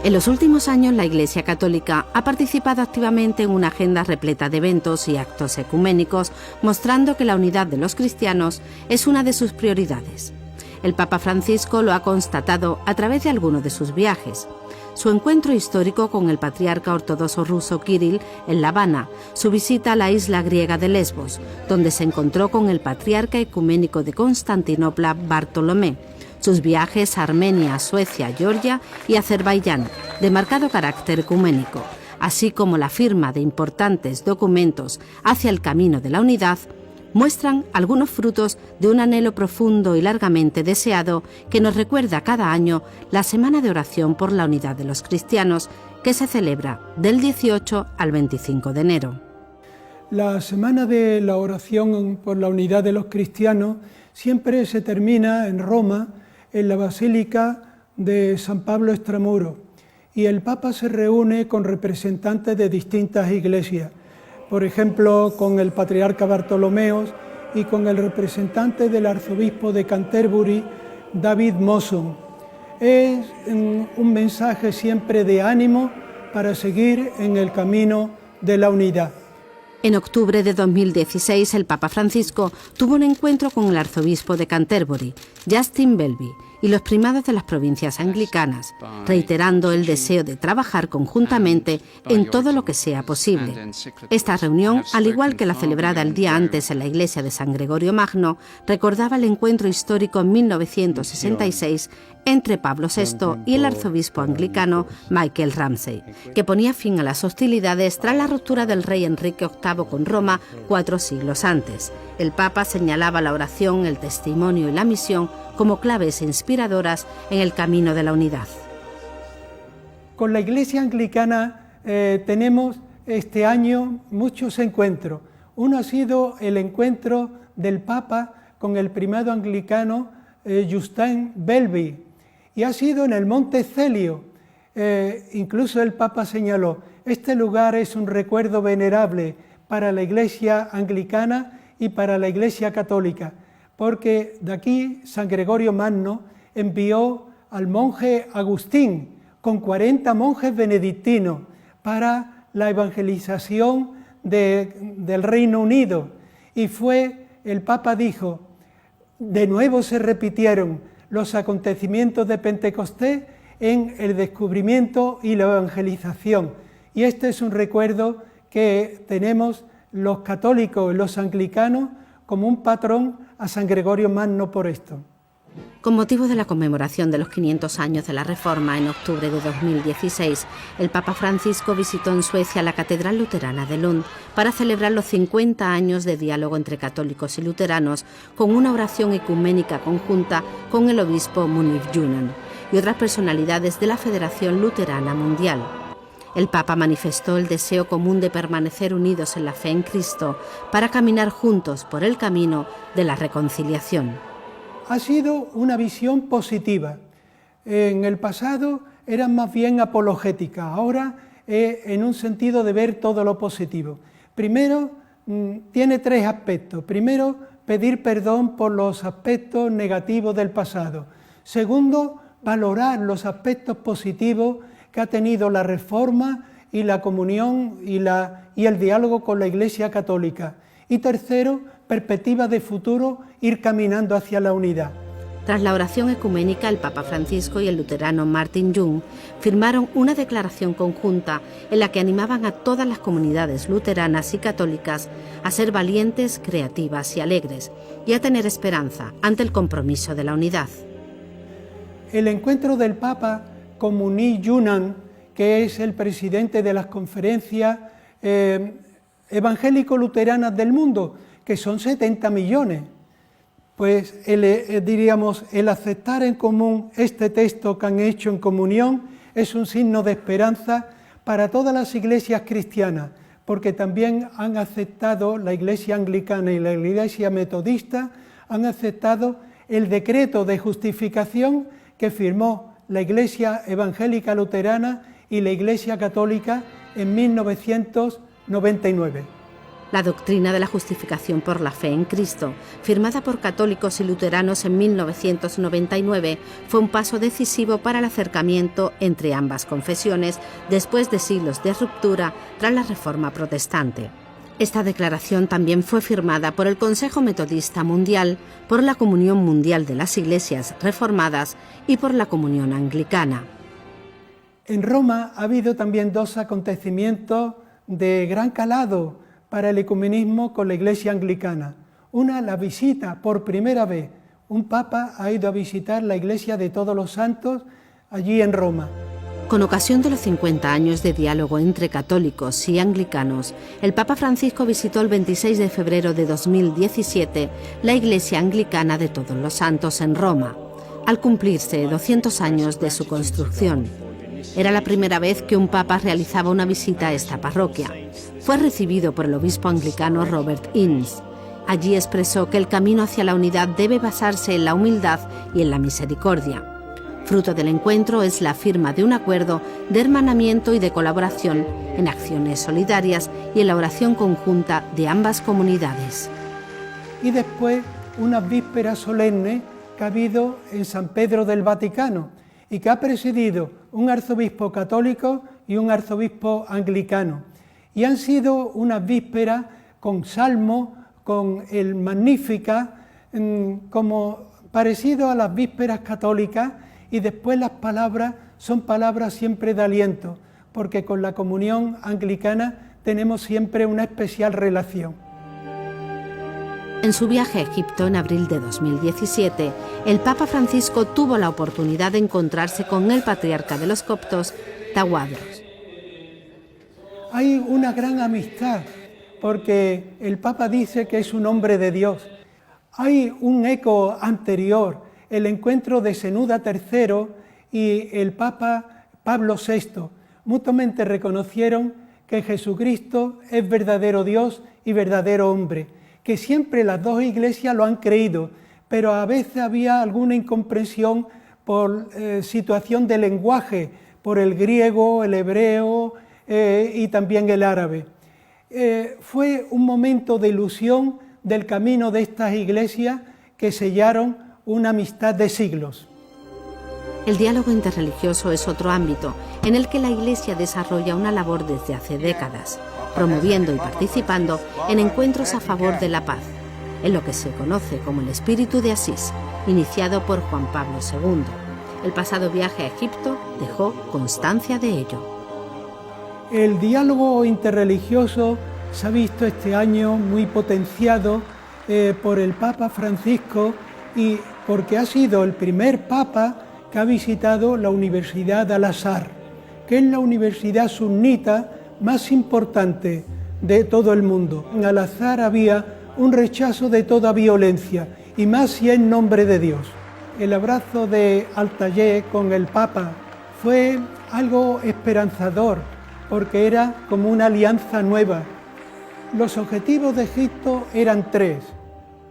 En los últimos años, la Iglesia Católica ha participado activamente en una agenda repleta de eventos y actos ecuménicos, mostrando que la unidad de los cristianos es una de sus prioridades. El Papa Francisco lo ha constatado a través de algunos de sus viajes. Su encuentro histórico con el patriarca ortodoxo ruso Kirill en La Habana, su visita a la isla griega de Lesbos, donde se encontró con el patriarca ecuménico de Constantinopla, Bartolomé, sus viajes a Armenia, Suecia, Georgia y Azerbaiyán, de marcado carácter ecuménico, así como la firma de importantes documentos hacia el camino de la unidad, muestran algunos frutos de un anhelo profundo y largamente deseado que nos recuerda cada año la Semana de Oración por la Unidad de los Cristianos, que se celebra del 18 al 25 de enero. La Semana de la Oración por la Unidad de los Cristianos siempre se termina en Roma, en la Basílica de San Pablo Extramuro, y el Papa se reúne con representantes de distintas iglesias, por ejemplo, con el patriarca Bartolomeos y con el representante del arzobispo de Canterbury, David Mawson. Es un mensaje siempre de ánimo para seguir en el camino de la unidad. En octubre de 2016, el Papa Francisco tuvo un encuentro con el arzobispo de Canterbury, Justin Welby, y los primados de las provincias anglicanas, reiterando el deseo de trabajar conjuntamente en todo lo que sea posible. Esta reunión, al igual que la celebrada el día antes en la iglesia de San Gregorio Magno, recordaba el encuentro histórico en 1966 entre Pablo VI y el arzobispo anglicano Michael Ramsey, que ponía fin a las hostilidades tras la ruptura del rey Enrique VIII con Roma 4 siglos antes. El Papa señalaba la oración, el testimonio y la misión como claves inspiradoras en el camino de la unidad. Con la Iglesia anglicana tenemos este año muchos encuentros. Uno ha sido el encuentro del Papa con el primado anglicano Justin Welby, y ha sido en el Monte Celio. Incluso el Papa señaló: este lugar es un recuerdo venerable para la Iglesia anglicana y para la Iglesia católica, porque de aquí San Gregorio Magno envió al monje Agustín con 40 monjes benedictinos para la evangelización del Reino Unido, y el Papa dijo: de nuevo se repitieron los acontecimientos de Pentecostés en el descubrimiento y la evangelización, y este es un recuerdo que tenemos los católicos y los anglicanos como un patrón a San Gregorio Magno por esto. Con motivo de la conmemoración de los 500 años de la Reforma en octubre de 2016, el Papa Francisco visitó en Suecia la Catedral Luterana de Lund para celebrar los 50 años de diálogo entre católicos y luteranos, con una oración ecuménica conjunta con el obispo Munif Junan y otras personalidades de la Federación Luterana Mundial. El Papa manifestó el deseo común de permanecer unidos en la fe en Cristo para caminar juntos por el camino de la reconciliación. Ha sido una visión positiva. En el pasado eran más bien apologéticas, ahora en un sentido de ver todo lo positivo. Primero, tiene 3 aspectos. Primero, pedir perdón por los aspectos negativos del pasado. Segundo, valorar los aspectos positivos que ha tenido la Reforma y la comunión y el diálogo con la Iglesia Católica. Y tercero, perspectiva de futuro, ir caminando hacia la unidad. Tras la oración ecuménica, el Papa Francisco y el luterano Martin Jung firmaron una declaración conjunta en la que animaban a todas las comunidades luteranas y católicas a ser valientes, creativas y alegres, y a tener esperanza ante el compromiso de la unidad. El encuentro del Papa con Munif Junan, que es el presidente de las conferencias evangélico-luteranas del mundo, que son 70 millones, pues el aceptar en común este texto que han hecho en comunión es un signo de esperanza para todas las iglesias cristianas, porque también han aceptado, la Iglesia anglicana y la Iglesia metodista, han aceptado el decreto de justificación que firmó la Iglesia evangélica luterana y la Iglesia católica en 1999. La doctrina de la justificación por la fe en Cristo, firmada por católicos y luteranos en 1999, fue un paso decisivo para el acercamiento entre ambas confesiones después de siglos de ruptura tras la Reforma protestante. Esta declaración también fue firmada por el Consejo Metodista Mundial, por la Comunión Mundial de las Iglesias Reformadas y por la Comunión Anglicana. En Roma ha habido también dos acontecimientos de gran calado para el ecumenismo con la Iglesia Anglicana. Una, la visita por primera vez. Un papa ha ido a visitar la Iglesia de Todos los Santos allí en Roma. Con ocasión de los 50 años de diálogo entre católicos y anglicanos, el Papa Francisco visitó el 26 de febrero de 2017 la Iglesia Anglicana de Todos los Santos en Roma, al cumplirse 200 años de su construcción. Era la primera vez que un papa realizaba una visita a esta parroquia. Fue recibido por el obispo anglicano Robert Innes. Allí expresó que el camino hacia la unidad debe basarse en la humildad y en la misericordia. Fruto del encuentro es la firma de un acuerdo de hermanamiento y de colaboración en acciones solidarias y en la oración conjunta de ambas comunidades. Y después unas vísperas solemnes que ha habido en San Pedro del Vaticano y que ha presidido un arzobispo católico y un arzobispo anglicano. Y han sido unas vísperas con salmos, con el Magnífica, como parecido a las vísperas católicas, y después las palabras son palabras siempre de aliento, porque con la comunión anglicana tenemos siempre una especial relación. En su viaje a Egipto en abril de 2017, el Papa Francisco tuvo la oportunidad de encontrarse con el patriarca de los coptos, Tawadros. Hay una gran amistad, porque el Papa dice que es un hombre de Dios. Hay un eco anterior, el encuentro de Senuda III y el Papa Pablo VI. Mutuamente reconocieron que Jesucristo es verdadero Dios y verdadero hombre, que siempre las dos iglesias lo han creído, pero a veces había alguna incomprensión por situación de lenguaje, por el griego, el hebreo y también el árabe. Fue un momento de ilusión del camino de estas iglesias que sellaron una amistad de siglos. El diálogo interreligioso es otro ámbito en el que la Iglesia desarrolla una labor desde hace décadas, promoviendo y participando en encuentros a favor de la paz, en lo que se conoce como el Espíritu de Asís, iniciado por Juan Pablo II. El pasado viaje a Egipto dejó constancia de ello. El diálogo interreligioso se ha visto este año muy potenciado por el Papa Francisco y porque ha sido el primer Papa que ha visitado la Universidad de Al-Azhar, que es la universidad sunita más importante de todo el mundo. En Al-Azhar había un rechazo de toda violencia, y más si es en nombre de Dios. El abrazo de Al-Tayeb con el Papa fue algo esperanzador, porque era como una alianza nueva. Los objetivos de Egipto eran tres.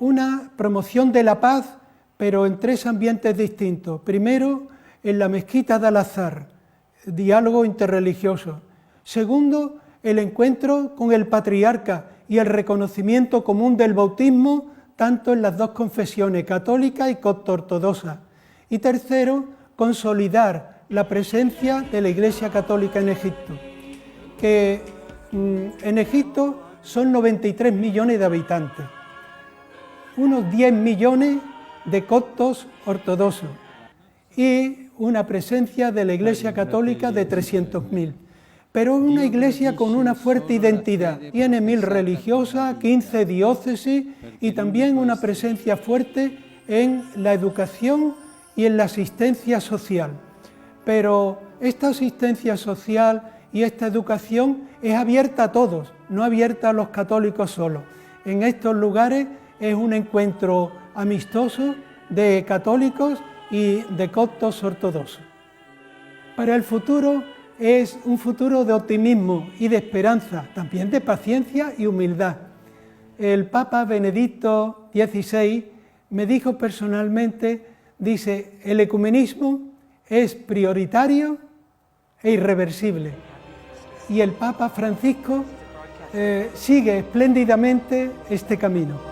Una, promoción de la paz, pero en tres ambientes distintos. Primero, en la mezquita de Al-Azhar, diálogo interreligioso. Segundo, el encuentro con el patriarca y el reconocimiento común del bautismo, tanto en las dos confesiones, católica y copto-ortodoxa. Y tercero, consolidar la presencia de la Iglesia Católica en Egipto, que en Egipto son 93 millones de habitantes, unos 10 millones de coptos ortodoxos y una presencia de la Iglesia Católica de 300.000. Pero una iglesia con una fuerte identidad. Tiene 1.000 religiosas, 15 diócesis y también una presencia fuerte en la educación y en la asistencia social. Pero esta asistencia social y esta educación es abierta a todos, no abierta a los católicos solos. En estos lugares es un encuentro amistoso de católicos y de coptos ortodoxos. Para el futuro es un futuro de optimismo y de esperanza, también de paciencia y humildad. El Papa Benedicto XVI me dijo personalmente, dice, el ecumenismo es prioritario e irreversible. Y el Papa Francisco sigue espléndidamente este camino.